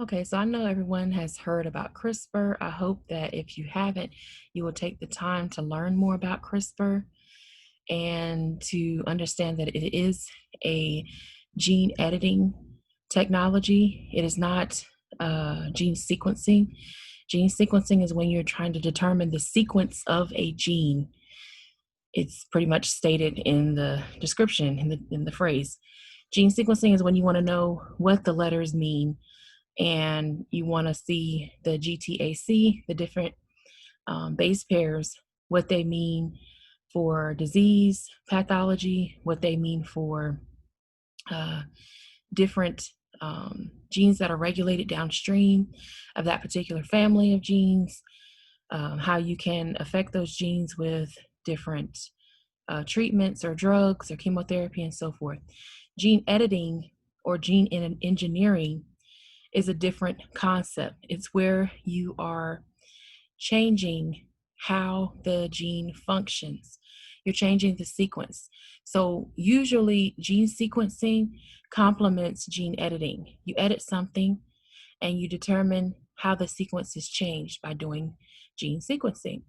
Okay, so I know everyone has heard about CRISPR. I hope that if you haven't, you will take the time to learn more about CRISPR and to understand that it is a gene editing technology. It is not gene sequencing. Gene sequencing is when you're trying to determine the sequence of a gene. It's pretty much stated in the description, in the phrase. Gene sequencing is when you want to know what the letters mean and you want to see the GTAC, the different base pairs, what they mean for disease, pathology, what they mean for uh, different genes that are regulated downstream of that particular family of genes, how you can affect those genes with different treatments or drugs or chemotherapy and so forth. Gene editing or gene engineering is a different concept. It's where you are changing how the gene functions. You're changing the sequence. So, usually, gene sequencing complements gene editing. You edit something and you determine how the sequence is changed by doing gene sequencing.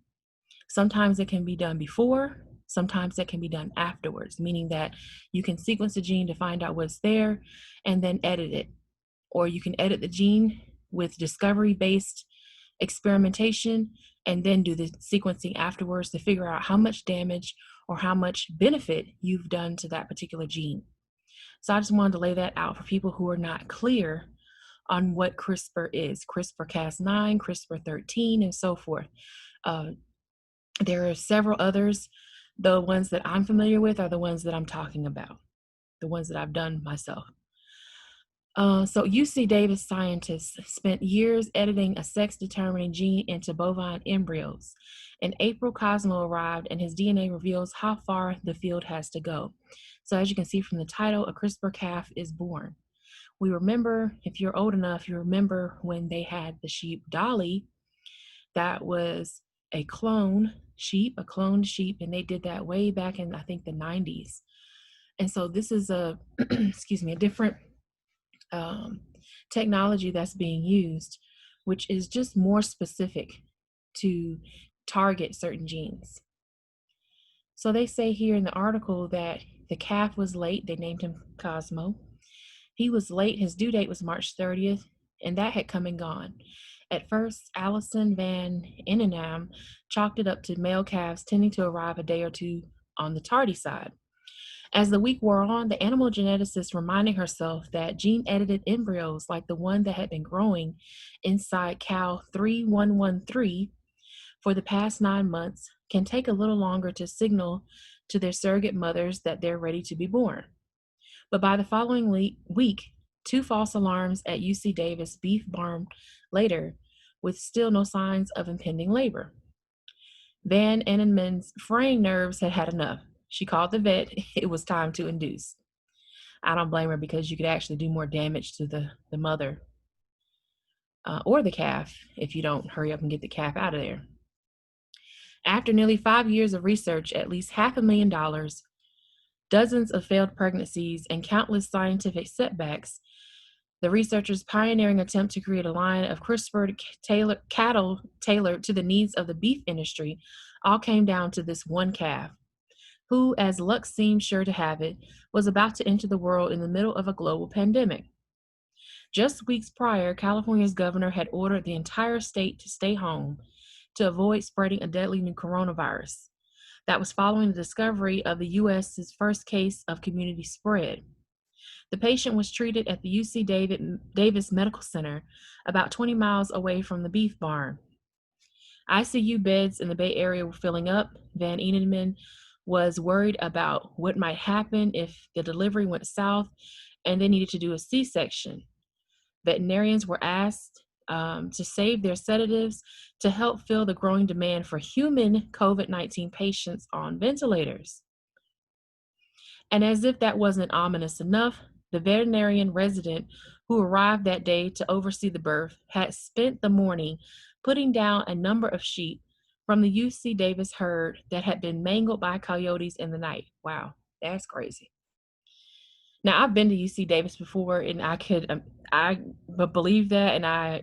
Sometimes it can be done before, sometimes it can be done afterwards, meaning that you can sequence a gene to find out what's there and then edit it, or you can edit the gene with discovery based experimentation and then do the sequencing afterwards to figure out how much damage or how much benefit you've done to that particular gene. So I just wanted to lay that out for people who are not clear on what CRISPR is, CRISPR-Cas9, CRISPR-13, and so forth. Uh, there are several others. The ones that I'm familiar with are the ones that I'm talking about, the ones that I've done myself. So UC Davis scientists spent years editing a sex-determining gene into bovine embryos. In April, Cosmo arrived and his DNA reveals how far the field has to go. So as you can see from the title, a CRISPR calf is born. We remember, if you're old enough, you remember when they had the sheep Dolly. That was a cloned sheep, and they did that way back in, I think, the 90s. And so this is a, excuse me, a different um, technology that's being used, which is just more specific to target certain genes. So they say here in the article that the calf was late. They named him Cosmo. He was late. His due date was March 30th, and that had come and gone. At first, Allison Van Enenam chalked it up to male calves tending to arrive a day or two on the tardy side. As the week wore on, the animal geneticist reminded herself that gene edited embryos like the one that had been growing inside cow 3113 for the past 9 months can take a little longer to signal to their surrogate mothers that they're ready to be born. But by the following week, two false alarms at UC Davis beef barn later, with still no signs of impending labor. Van Enenman's fraying nerves had had enough. She called the vet. It was time to induce. I don't blame her because you could actually do more damage to the mother or the calf if you don't hurry up and get the calf out of there. After nearly 5 years of research, at least $500,000, dozens of failed pregnancies, and countless scientific setbacks, the researchers' pioneering attempt to create a line of CRISPR cattle tailored to the needs of the beef industry all came down to this one calf, who, as luck seemed sure to have it, was about to enter the world in the middle of a global pandemic. Just weeks prior, California's governor had ordered the entire state to stay home to avoid spreading a deadly new coronavirus. That was following the discovery of the U.S.'s first case of community spread. The patient was treated at the UC Davis Medical Center, about 20 miles away from the beef barn. ICU beds in the Bay Area were filling up. Van Enenman was worried about what might happen if the delivery went south and they needed to do a C-section. Veterinarians were asked to save their sedatives to help fill the growing demand for human COVID-19 patients on ventilators. And as if that wasn't ominous enough, the veterinarian resident who arrived that day to oversee the birth had spent the morning putting down a number of sheep from the UC Davis herd that had been mangled by coyotes in the night. Wow, that's crazy. Now I've been to UC Davis before, and I believe that, and I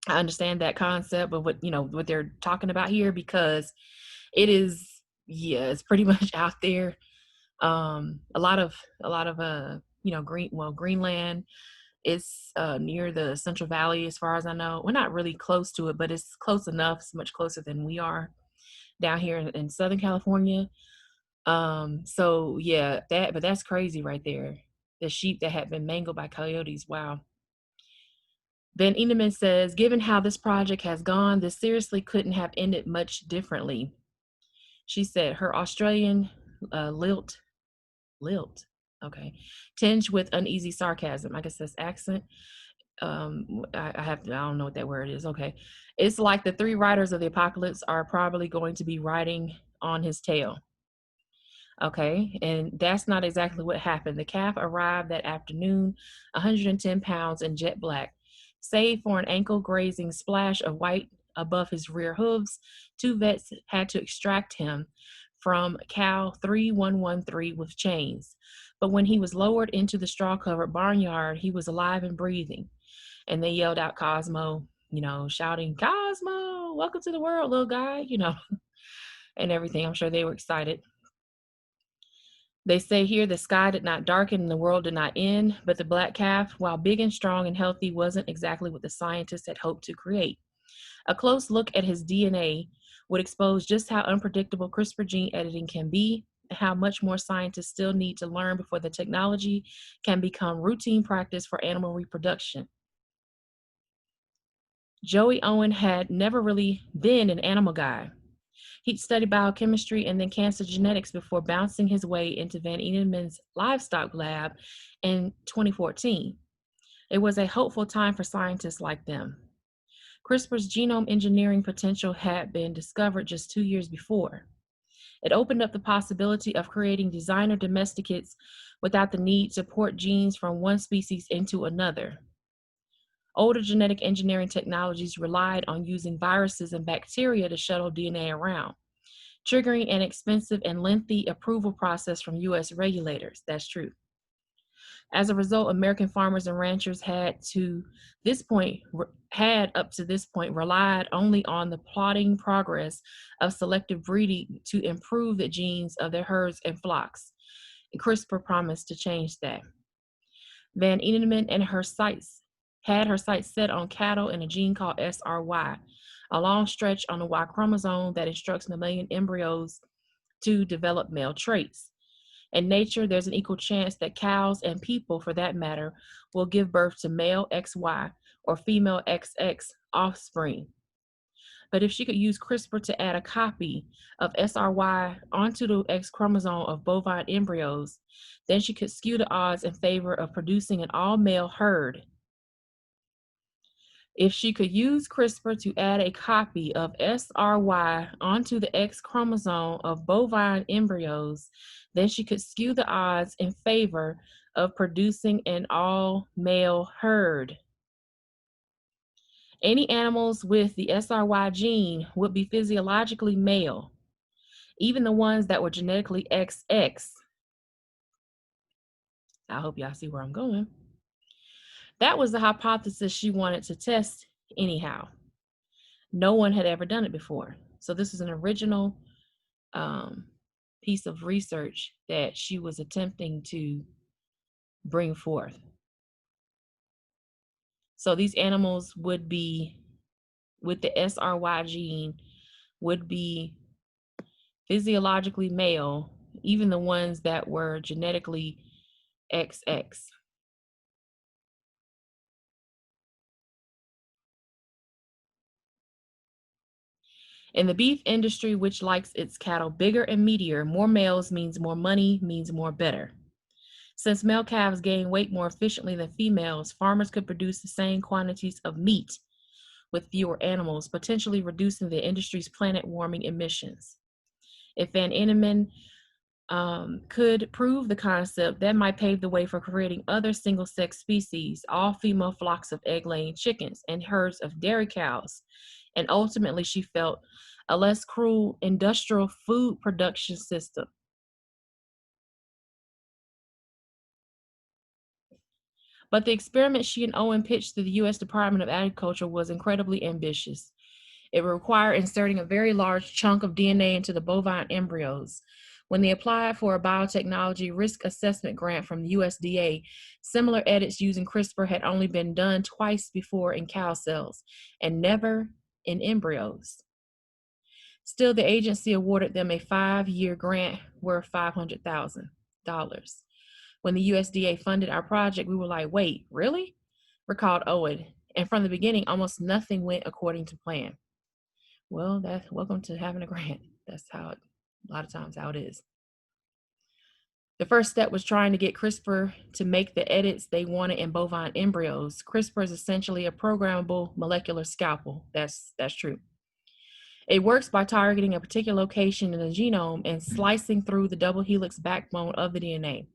understand that concept of what they're talking about here, because it is, yeah, it's pretty much out there. A lot of Greenland is near the Central Valley, as far as I know. We're not really close to it, but it's close enough. It's much closer than we are down here in Southern California. So yeah, that's crazy right there. The sheep that had been mangled by coyotes. Wow. Van Eneman says, given how this project has gone, this seriously couldn't have ended much differently. She said her Australian lilt, okay, tinged with uneasy sarcasm. I guess that's accent. I don't know what that word is. Okay. It's like the three riders of the apocalypse are probably going to be riding on his tail. Okay, and that's not exactly what happened. The calf arrived that afternoon, 110 pounds and jet black. Save for an ankle grazing splash of white above his rear hooves, two vets had to extract him from cow 3113 with chains. But when he was lowered into the straw covered barnyard, he was alive and breathing. And they yelled out Cosmo, shouting, Cosmo, welcome to the world, little guy, and everything. I'm sure they were excited. They say here the sky did not darken and the world did not end, but the black calf, while big and strong and healthy, wasn't exactly what the scientists had hoped to create. A close look at his DNA would expose just how unpredictable CRISPR gene editing can be, and how much more scientists still need to learn before the technology can become routine practice for animal reproduction. Joey Owen had never really been an animal guy. He'd studied biochemistry and then cancer genetics before bouncing his way into Van Eneman's livestock lab in 2014. It was a hopeful time for scientists like them. CRISPR's genome engineering potential had been discovered just 2 years before. It opened up the possibility of creating designer domesticates without the need to port genes from one species into another. Older genetic engineering technologies relied on using viruses and bacteria to shuttle DNA around, triggering an expensive and lengthy approval process from US regulators. That's true. As a result, American farmers and ranchers had up to this point relied only on the plodding progress of selective breeding to improve the genes of their herds and flocks. CRISPR promised to change that. Van Eneman and her sights set on cattle and a gene called SRY, a long stretch on the Y chromosome that instructs mammalian embryos to develop male traits. In nature, there's an equal chance that cows and people, for that matter, will give birth to male XY or female XX offspring. But if she could use CRISPR to add a copy of SRY onto the X chromosome of bovine embryos, then she could skew the odds in favor of producing an all-male herd. If she could use CRISPR to add a copy of SRY onto the X chromosome of bovine embryos, then she could skew the odds in favor of producing an all-male herd. Any animals with the SRY gene would be physiologically male, even the ones that were genetically XX. I hope y'all see where I'm going. That was the hypothesis she wanted to test anyhow. No one had ever done it before. So this is an original piece of research that she was attempting to bring forth. So these animals would be, with the SRY gene, would be physiologically male, even the ones that were genetically XX. In the beef industry, which likes its cattle bigger and meatier, more males means more money, means more better. Since male calves gain weight more efficiently than females, farmers could produce the same quantities of meat with fewer animals, potentially reducing the industry's planet warming emissions. If Van Eneman could prove the concept, that might pave the way for creating other single-sex species, all-female flocks of egg-laying chickens, and herds of dairy cows. And ultimately, she felt, a less cruel industrial food production system. But the experiment she and Owen pitched to the U.S. Department of Agriculture was incredibly ambitious. It required inserting a very large chunk of DNA into the bovine embryos. When they applied for a biotechnology risk assessment grant from the USDA, similar edits using CRISPR had only been done twice before in cow cells and never in embryos. Still, the agency awarded them a 5-year grant worth $500,000. When the USDA funded our project, we were like, wait, really? Recalled Owen. And from the beginning, almost nothing went according to plan. Well, welcome to having a grant. That's how it, a lot of times how it is. The first step was trying to get CRISPR to make the edits they wanted in bovine embryos. CRISPR is essentially a programmable molecular scalpel. That's true. It works by targeting a particular location in the genome and slicing through the double helix backbone of the DNA.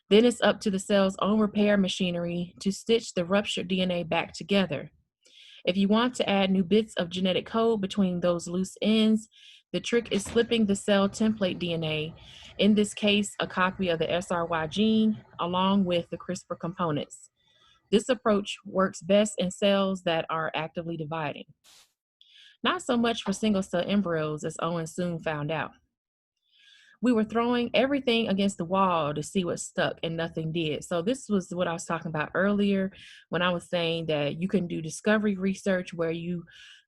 Then it's up to the cell's own repair machinery to stitch the ruptured DNA back together. If you want to add new bits of genetic code between those loose ends, the trick is slipping the cell template DNA, in this case, a copy of the SRY gene, along with the CRISPR components. This approach works best in cells that are actively dividing. Not so much for single-cell embryos, as Owen soon found out. We were throwing everything against the wall to see what stuck, and nothing did. So this was what I was talking about earlier when I was saying that you can do discovery research where you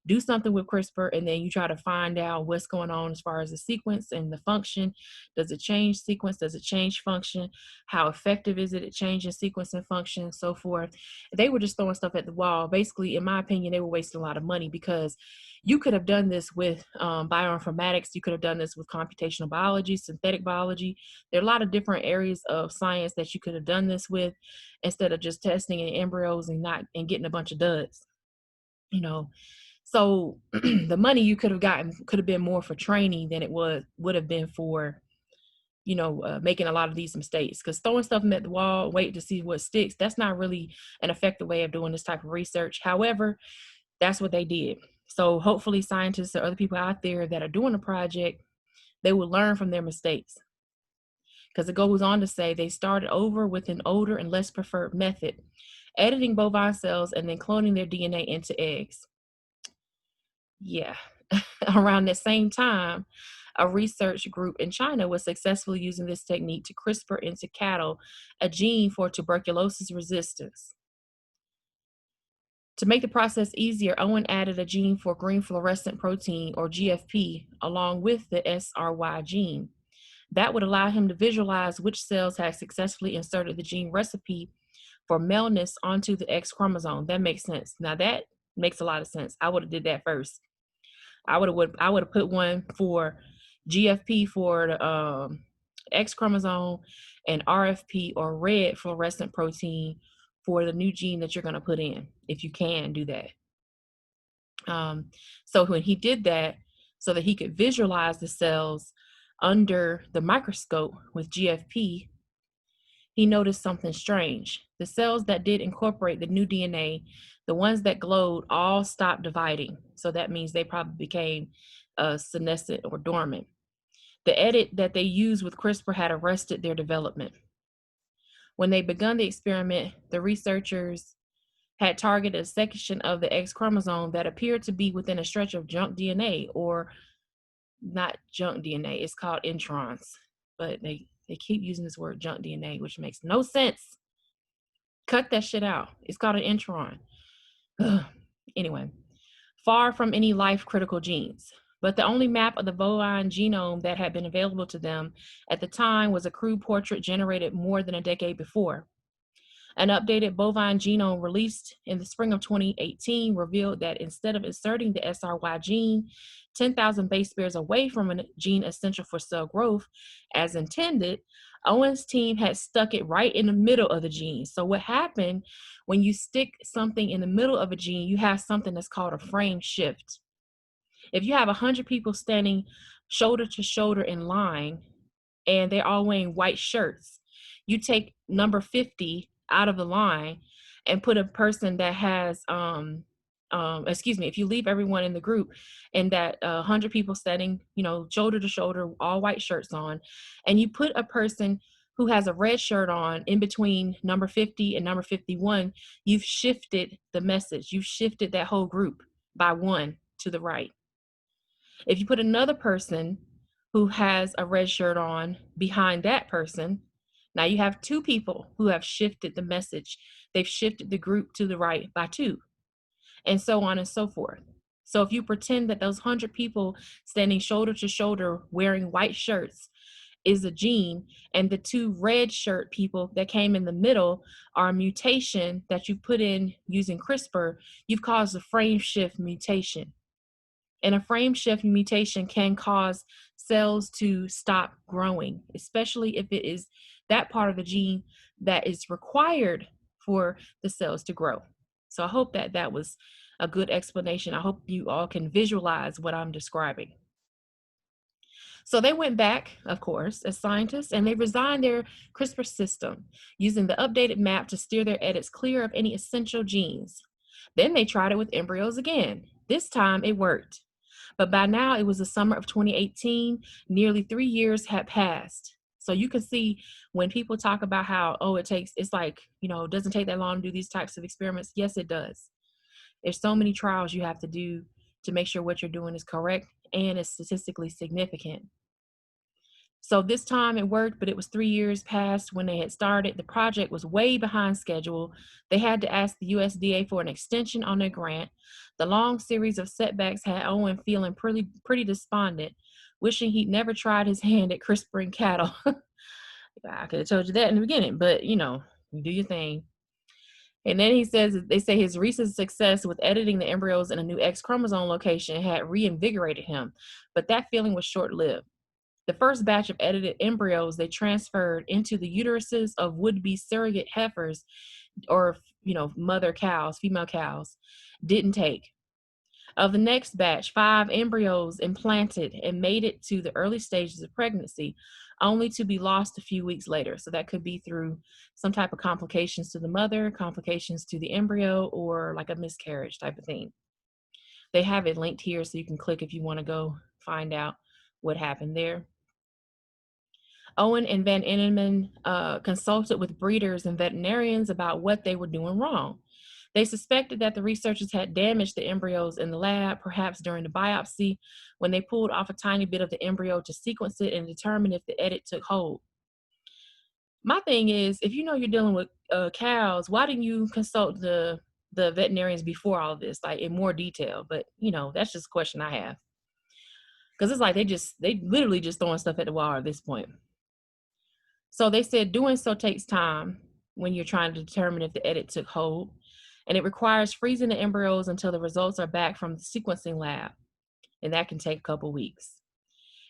do something with CRISPR and then you try to find out what's going on as far as the sequence and the function. Does it change sequence? Does it change function? How effective is it at changing sequence and function and so forth? They were just throwing stuff at the wall. Basically, in my opinion, they were wasting a lot of money because you could have done this with bioinformatics. You could have done this with computational biology, synthetic biology. There are a lot of different areas of science that you could have done this with instead of just testing in embryos and getting a bunch of duds. So the money you could have gotten could have been more for training than it would have been for making a lot of these mistakes, because throwing stuff at the wall, wait to see what sticks, that's not really an effective way of doing this type of research. However, that's what they did. So hopefully scientists or other people out there that are doing a project, they will learn from their mistakes. Because it goes on to say they started over with an older and less preferred method, editing bovine cells and then cloning their DNA into eggs. Yeah. Around the same time, a research group in China was successfully using this technique to CRISPR into cattle a gene for tuberculosis resistance. To make the process easier, Owen added a gene for green fluorescent protein, or GFP, along with the SRY gene. That would allow him to visualize which cells had successfully inserted the gene recipe for maleness onto the X chromosome. That makes sense. Now that makes a lot of sense. I would have did that first. I would have put one for GFP for the X chromosome and RFP, or red fluorescent protein, for the new gene that you're going to put in, if you can do that. So when he did that, so that he could visualize the cells under the microscope with GFP, he noticed something strange. The cells that did incorporate the new DNA, the ones that glowed, all stopped dividing. So that means they probably became senescent or dormant. The edit that they used with CRISPR had arrested their development. When they begun the experiment, the researchers had targeted a section of the X chromosome that appeared to be within a stretch of junk DNA, or not junk DNA, it's called introns, but they keep using this word junk DNA, which makes no sense. Cut that shit out. It's called an intron. Anyway, far from any life-critical genes. But the only map of the bovine genome that had been available to them at the time was a crude portrait generated more than a decade before. An updated bovine genome released in the spring of 2018 revealed that instead of inserting the SRY gene 10,000 base pairs away from a gene essential for cell growth, as intended, Owen's team had stuck it right in the middle of the gene. So what happened when you stick something in the middle of a gene, you have something that's called a frame shift. If you have 100 people standing shoulder to shoulder in line and they're all wearing white shirts, you take number 50 out of the line and put a person that has if you leave everyone in the group and that 100 people standing shoulder to shoulder, all white shirts on, and you put a person who has a red shirt on in between number 50 and number 51, you've shifted the message. You've shifted that whole group by one to the right. If you put another person who has a red shirt on behind that person, now you have two people who have shifted the message. They've shifted the group to the right by two, and so on and so forth. So if you pretend that those 100 people standing shoulder to shoulder wearing white shirts is a gene, and the two red shirt people that came in the middle are a mutation that you put in using CRISPR, you've caused a frame shift mutation. And a frame shift mutation can cause cells to stop growing, especially if it is that part of the gene that is required for the cells to grow. So I hope that that was a good explanation. I hope you all can visualize what I'm describing. So they went back, of course, as scientists, and they resigned their CRISPR system using the updated map to steer their edits clear of any essential genes. Then they tried it with embryos again. This time it worked. But by now it was the summer of 2018, nearly 3 years had passed. So you can see when people talk about how, oh, it's like, it doesn't take that long to do these types of experiments. Yes, it does. There's so many trials you have to do to make sure what you're doing is correct and is statistically significant. So this time it worked, but it was 3 years past when they had started. The project was way behind schedule. They had to ask the USDA for an extension on their grant. The long series of setbacks had Owen feeling pretty despondent, wishing he'd never tried his hand at CRISPRing cattle. I could have told you that in the beginning, but you do your thing. And then they say his recent success with editing the embryos in a new X chromosome location had reinvigorated him, but that feeling was short-lived. The first batch of edited embryos they transferred into the uteruses of would-be surrogate heifers or, mother cows, female cows, didn't take. Of the next batch, 5 embryos implanted and made it to the early stages of pregnancy, only to be lost a few weeks later. So that could be through some type of complications to the mother, complications to the embryo, or like a miscarriage type of thing. They have it linked here so you can click if you want to go find out what happened there. Owen and Van Enneman consulted with breeders and veterinarians about what they were doing wrong. They suspected that the researchers had damaged the embryos in the lab, perhaps during the biopsy, when they pulled off a tiny bit of the embryo to sequence it and determine if the edit took hold. My thing is, if you know you're dealing with cows, why didn't you consult the veterinarians before all of this, like in more detail? But, that's just a question I have. Because it's like they literally just throwing stuff at the wall at this point. So they said doing so takes time when you're trying to determine if the edit took hold, and it requires freezing the embryos until the results are back from the sequencing lab, and that can take a couple weeks.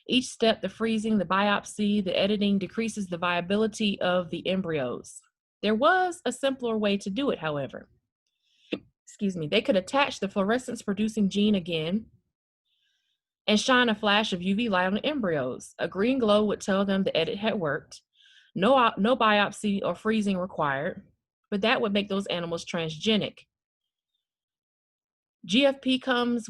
Each step, the freezing, the biopsy, the editing, decreases the viability of the embryos. There was a simpler way to do it, however. They could attach the fluorescence-producing gene again and shine a flash of UV light on the embryos. A green glow would tell them the edit had worked. No biopsy or freezing required, but that would make those animals transgenic. GFP comes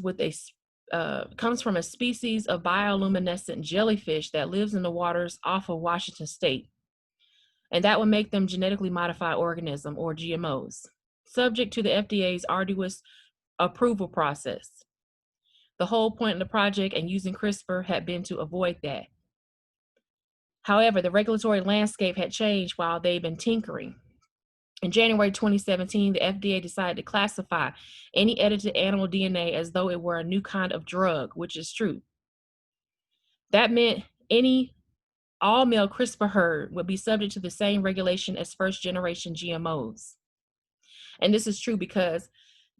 from a species of bioluminescent jellyfish that lives in the waters off of Washington State, and that would make them genetically modified organism, or GMOs, subject to the FDA's arduous approval process. The whole point of the project and using CRISPR had been to avoid that. However, the regulatory landscape had changed while they've been tinkering. In January 2017, the FDA decided to classify any edited animal DNA as though it were a new kind of drug, which is true. That meant any all-male CRISPR herd would be subject to the same regulation as first-generation GMOs. And this is true because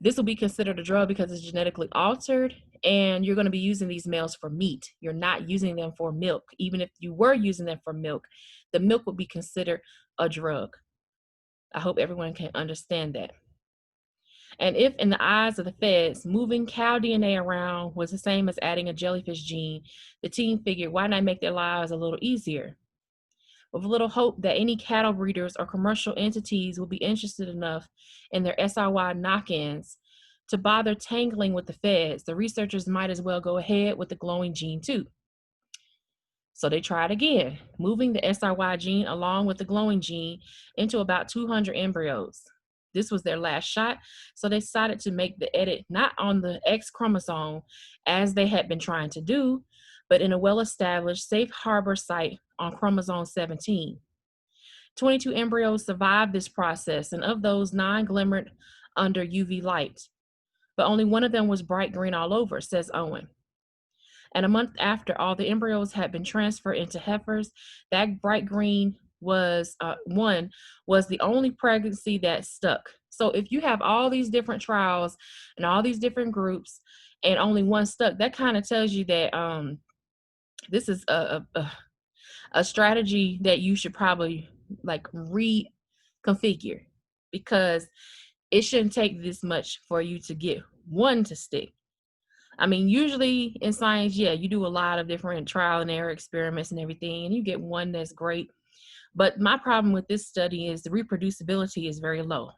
this will be considered a drug because it's genetically altered, and you're going to be using these males for meat. You're not using them for milk. Even if you were using them for milk, the milk would be considered a drug. I hope everyone can understand that. And if in the eyes of the feds, moving cow DNA around was the same as adding a jellyfish gene, the team figured, why not make their lives a little easier? With a little hope that any cattle breeders or commercial entities will be interested enough in their SRY knock-ins to bother tangling with the feds, the researchers might as well go ahead with the glowing gene too. So they tried again, moving the SRY gene along with the glowing gene into about 200 embryos. This was their last shot, so they decided to make the edit not on the X chromosome as they had been trying to do, but in a well-established safe harbor site on chromosome 17. 22 embryos survived this process, and of those, 9 glimmered under UV light. But only one of them was bright green all over, says Owen. And a month after all the embryos had been transferred into heifers, that bright green was one was the only pregnancy that stuck. So if you have all these different trials and all these different groups and only one stuck, that kind of tells you that this is a strategy that you should probably like reconfigure, because it shouldn't take this much for you to get one to stick. I mean, usually in science, yeah, you do a lot of different trial and error experiments and everything, and you get one that's great. But my problem with this study is the reproducibility is very low.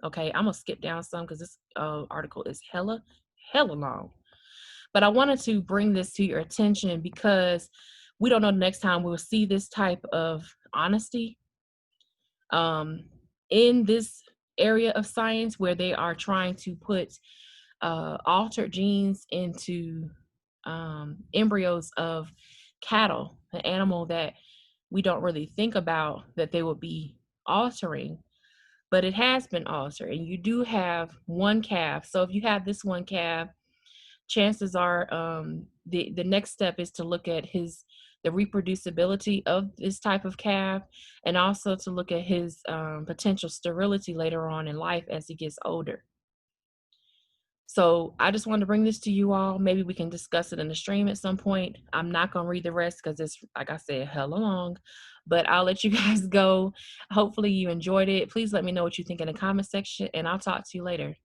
Okay, I'm gonna skip down some because this article is hella long. But I wanted to bring this to your attention because we don't know the next time we'll see this type of honesty in this area of science where they are trying to put altered genes into embryos of cattle, an animal that we don't really think about that they would be altering, but it has been altered. And you do have one calf. So if you have this one calf, chances are the next step is to look at the reproducibility of this type of calf, and also to look at his potential sterility later on in life as he gets older. So I just wanted to bring this to you all. Maybe we can discuss it in the stream at some point. I'm not going to read the rest because it's, like I said, hella long, but I'll let you guys go. Hopefully you enjoyed it. Please let me know what you think in the comment section, and I'll talk to you later.